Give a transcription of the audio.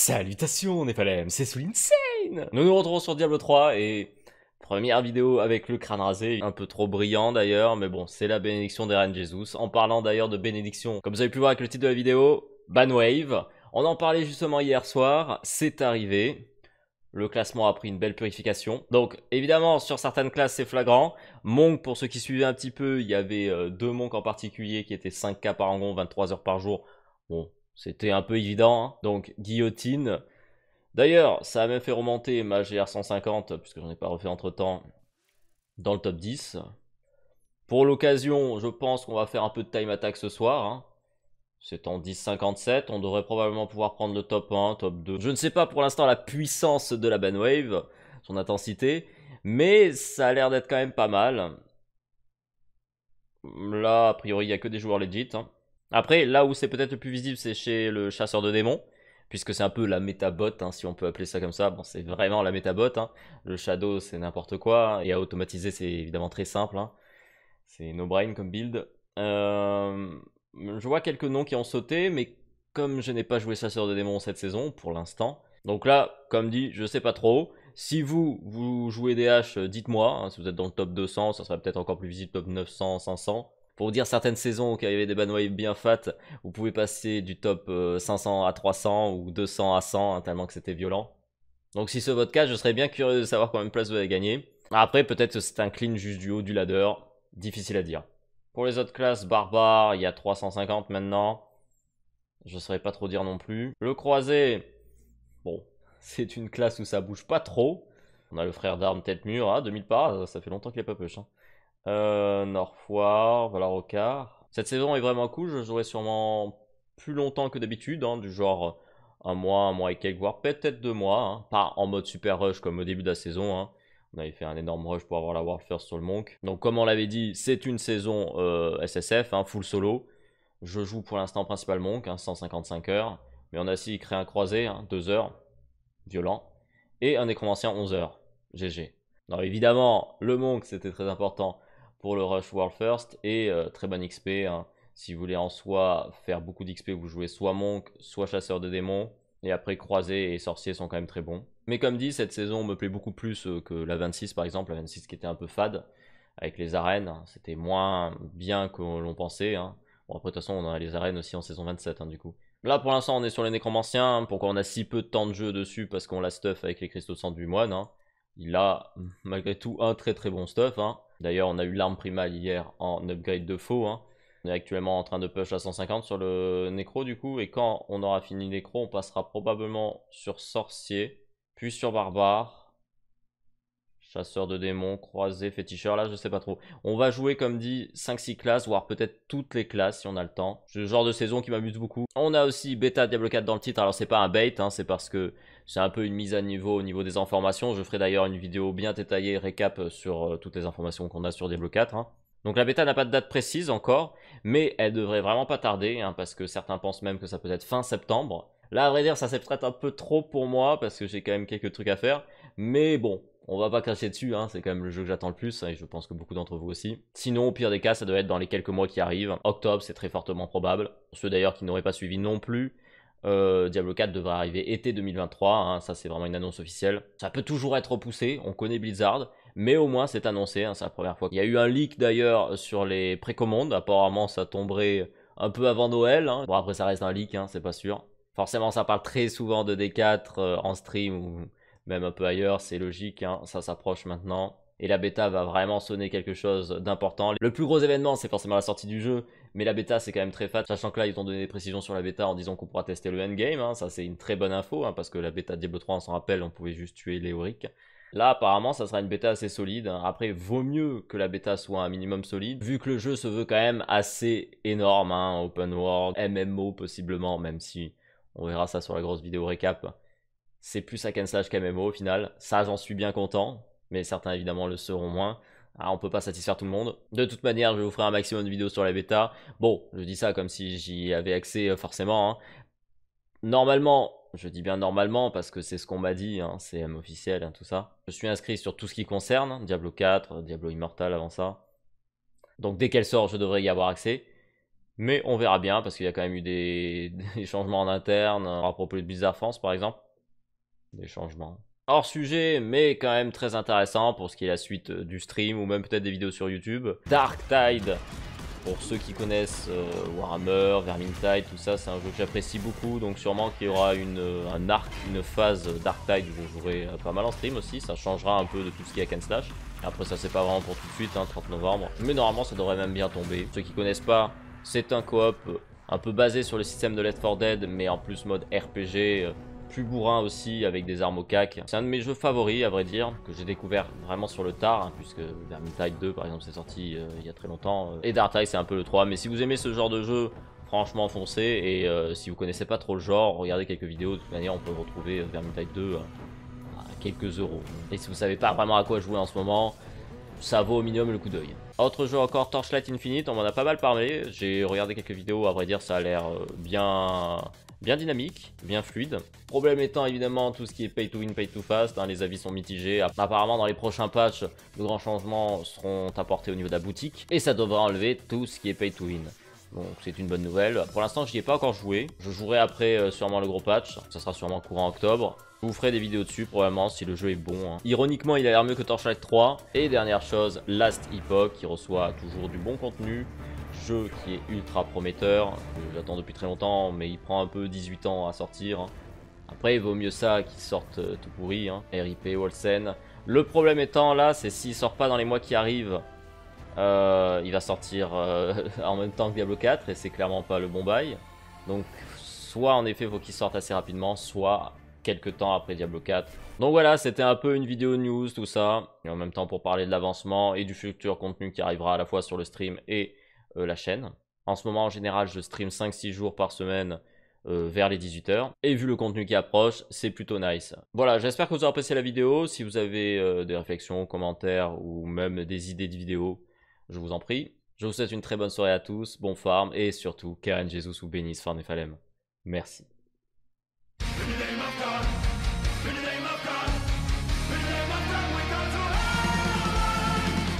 Salutations Néphalem, c'est Soulinsane. Nous nous retrouvons sur Diablo 3 et première vidéo avec le crâne rasé, un peu trop brillant d'ailleurs, mais bon, c'est la bénédiction des reines Jesus. En parlant d'ailleurs de bénédiction, comme vous avez pu voir avec le titre de la vidéo, Banwave. On en parlait justement hier soir, c'est arrivé. Le classement a pris une belle purification. Donc évidemment, sur certaines classes, c'est flagrant. Monk, pour ceux qui suivaient un petit peu, il y avait deux monks en particulier qui étaient 5k par angon, 23 heures par jour. Bon, c'était un peu évident, hein. Donc guillotine. D'ailleurs, ça a même fait remonter ma GR 150, puisque j'en ai pas refait entre temps, dans le top 10. Pour l'occasion, je pense qu'on va faire un peu de time attack ce soir, hein. C'est en 10,57, on devrait probablement pouvoir prendre le top 1, top 2. Je ne sais pas pour l'instant la puissance de la Banwave, son intensité, mais ça a l'air d'être quand même pas mal. Là, a priori, il n'y a que des joueurs legit, hein. Après, là où c'est peut-être le plus visible, c'est chez le chasseur de démons, puisque c'est un peu la métabot, hein, si on peut appeler ça comme ça. Bon, c'est vraiment la métabot, hein. Le shadow, c'est n'importe quoi, hein, et à automatiser, c'est évidemment très simple, hein. C'est no brain comme build. Je vois quelques noms qui ont sauté, mais comme je n'ai pas joué chasseur de démons cette saison, pour l'instant. Donc là, comme dit, je sais pas trop. Si vous jouez DH, dites-moi, hein, si vous êtes dans le top 200, ça serait peut-être encore plus visible, top 900, 500. Pour vous dire, certaines saisons où il y avait des banwaves bien fat, vous pouvez passer du top 500 à 300 ou 200 à 100, hein, tellement que c'était violent. Donc si c'est votre cas, je serais bien curieux de savoir combien de place vous avez gagné. Après, peut-être que c'est un clean juste du haut du ladder, difficile à dire. Pour les autres classes, barbare, il y a 350 maintenant. Je saurais pas trop dire non plus. Le croisé, bon, c'est une classe où ça bouge pas trop. On a le frère d'armes tête mûre, ah, 2000 par, ça fait longtemps qu'il est pas push, hein. Norfoire, Valarokar. Cette saison est vraiment cool, je jouerai sûrement plus longtemps que d'habitude, hein, du genre un mois et quelques, voire peut-être 2 mois, hein. Pas en mode super rush comme au début de la saison, hein. On avait fait un énorme rush pour avoir la World First sur le Monk. Donc comme on l'avait dit, c'est une saison SSF, hein, full solo. Je joue pour l'instant principal Monk, hein, 155 heures. Mais on a aussi créé un croisé, hein, 2 heures, violent. Et un nécromancien 11 heures, GG. Alors évidemment, le Monk c'était très important pour le Rush World First et très bon XP, hein. Si vous voulez en soi faire beaucoup d'XP, vous jouez soit Monk, soit Chasseur de démons. Et après, Croisé et Sorcier sont quand même très bons. Mais comme dit, cette saison me plaît beaucoup plus que la 26 par exemple, la 26 qui était un peu fade avec les arènes. C'était moins bien que l'on pensait, hein. Bon, après, de toute façon, on a les arènes aussi en saison 27, hein, du coup. Là, pour l'instant, on est sur les nécromanciens, hein. Pourquoi on a si peu de temps de jeu dessus? Parce qu'on l'a stuff avec les cristaux de sang du moine, hein. Il a malgré tout un très très bon stuff, hein. D'ailleurs, on a eu l'arme primale hier en upgrade de faux, hein. On est actuellement en train de push à 150 sur le nécro du coup, et quand on aura fini nécro, on passera probablement sur sorcier, puis sur barbare, chasseur de démons, croisé, féticheur, là je sais pas trop. On va jouer comme dit 5-6 classes, voire peut-être toutes les classes si on a le temps. C'est le genre de saison qui m'amuse beaucoup. On a aussi bêta Diablo 4 dans le titre, alors c'est pas un bait, hein, c'est parce que c'est un peu une mise à niveau au niveau des informations. Je ferai d'ailleurs une vidéo bien détaillée, récap sur toutes les informations qu'on a sur Diablo 4, hein. Donc la bêta n'a pas de date précise encore, mais elle devrait vraiment pas tarder, hein, parce que certains pensent même que ça peut être fin septembre. Là à vrai dire ça c'est peut-être un peu trop pour moi, parce que j'ai quand même quelques trucs à faire, mais bon, on va pas cracher dessus, hein, c'est quand même le jeu que j'attends le plus, et je pense que beaucoup d'entre vous aussi. Sinon, au pire des cas, ça doit être dans les quelques mois qui arrivent. Octobre, c'est très fortement probable. Ceux d'ailleurs qui n'auraient pas suivi non plus, Diablo 4 devrait arriver été 2023, hein, ça c'est vraiment une annonce officielle. Ça peut toujours être repoussé, on connaît Blizzard, mais au moins c'est annoncé, hein, c'est la première fois. Il y a eu un leak d'ailleurs sur les précommandes, apparemment ça tomberait un peu avant Noël, hein. Bon après ça reste un leak, hein, c'est pas sûr. Forcément ça parle très souvent de D4 en stream ou même un peu ailleurs, c'est logique, hein, ça s'approche maintenant. Et la bêta va vraiment sonner quelque chose d'important. Le plus gros événement, c'est forcément la sortie du jeu, mais la bêta, c'est quand même très fat, sachant que là, ils ont donné des précisions sur la bêta en disant qu'on pourra tester le endgame, hein. Ça c'est une très bonne info, hein, parce que la bêta de Diablo 3, on s'en rappelle, on pouvait juste tuer Léoric. Là, apparemment, ça sera une bêta assez solide, hein. Après, vaut mieux que la bêta soit un minimum solide, vu que le jeu se veut quand même assez énorme, hein, open world, MMO possiblement, même si on verra ça sur la grosse vidéo récap. C'est plus hack and slash qu'MMO au final. Ça, j'en suis bien content, mais certains évidemment le seront moins. Ah, on peut pas satisfaire tout le monde. De toute manière, je vous ferai un maximum de vidéos sur la bêta. Bon, je dis ça comme si j'y avais accès forcément, hein. Normalement, je dis bien normalement parce que c'est ce qu'on m'a dit, hein, c'est officiel, hein, tout ça. Je suis inscrit sur tout ce qui concerne, hein, Diablo 4, Diablo Immortal avant ça. Donc dès qu'elle sort, je devrais y avoir accès. Mais on verra bien parce qu'il y a quand même eu des changements en interne à propos de Blizzard France par exemple. Des changements hors sujet, mais quand même très intéressant pour ce qui est la suite du stream ou même peut-être des vidéos sur YouTube. Darktide, pour ceux qui connaissent Warhammer, Vermintide, tout ça, c'est un jeu que j'apprécie beaucoup. Donc sûrement qu'il y aura un arc, une phase Darktide où je jouerai pas mal en stream aussi. Ça changera un peu de tout ce qui est hack and slash. Après ça c'est pas vraiment pour tout de suite, hein, 30 novembre. Mais normalement ça devrait même bien tomber. Ceux qui connaissent pas, c'est un coop un peu basé sur le système de Left 4 Dead, mais en plus mode RPG. Plus bourrin aussi, avec des armes au cac. C'est un de mes jeux favoris à vrai dire, que j'ai découvert vraiment sur le tard, hein, puisque Vermintide 2 par exemple c'est sorti il y a très longtemps, et Darktide c'est un peu le 3, mais si vous aimez ce genre de jeu, franchement foncez, et si vous connaissez pas trop le genre, regardez quelques vidéos, de toute manière on peut retrouver Vermintide 2 à quelques euros. Et si vous savez pas vraiment à quoi jouer en ce moment, ça vaut au minimum le coup d'œil. Autre jeu encore, Torchlight Infinite, on m'en a pas mal parlé, j'ai regardé quelques vidéos, à vrai dire ça a l'air bien dynamique, bien fluide. Problème étant évidemment tout ce qui est pay to win, pay to fast, hein, les avis sont mitigés. Apparemment dans les prochains patchs, de grands changements seront apportés au niveau de la boutique, et ça devrait enlever tout ce qui est pay to win. Donc c'est une bonne nouvelle. Pour l'instant j'y ai pas encore joué, je jouerai après sûrement le gros patch, ça sera sûrement courant octobre. Je vous ferai des vidéos dessus probablement si le jeu est bon, hein. Ironiquement il a l'air mieux que Torchlight 3. Et dernière chose, Last Epoch qui reçoit toujours du bon contenu. Jeu qui est ultra prometteur, que j'attends depuis très longtemps, mais il prend un peu 18 ans à sortir, hein. Après il vaut mieux ça qu'il sorte tout pourri, hein. RIP Wolsen. Le problème étant là, c'est s'il sort pas dans les mois qui arrivent, il va sortir en même temps que Diablo 4 et c'est clairement pas le bon bail. Donc soit en effet faut qu'il sorte assez rapidement, soit quelques temps après Diablo 4. Donc voilà, c'était un peu une vidéo news tout ça, et en même temps pour parler de l'avancement et du futur contenu qui arrivera à la fois sur le stream et la chaîne. En ce moment en général je stream 5-6 jours par semaine vers les 18h. Et vu le contenu qui approche, c'est plutôt nice. Voilà, j'espère que vous aurez apprécié la vidéo. Si vous avez des réflexions, commentaires ou même des idées de vidéos, je vous en prie. Je vous souhaite une très bonne soirée à tous, bon farm et surtout, Karen Jesus ou bénisse Farm et Falem. Merci.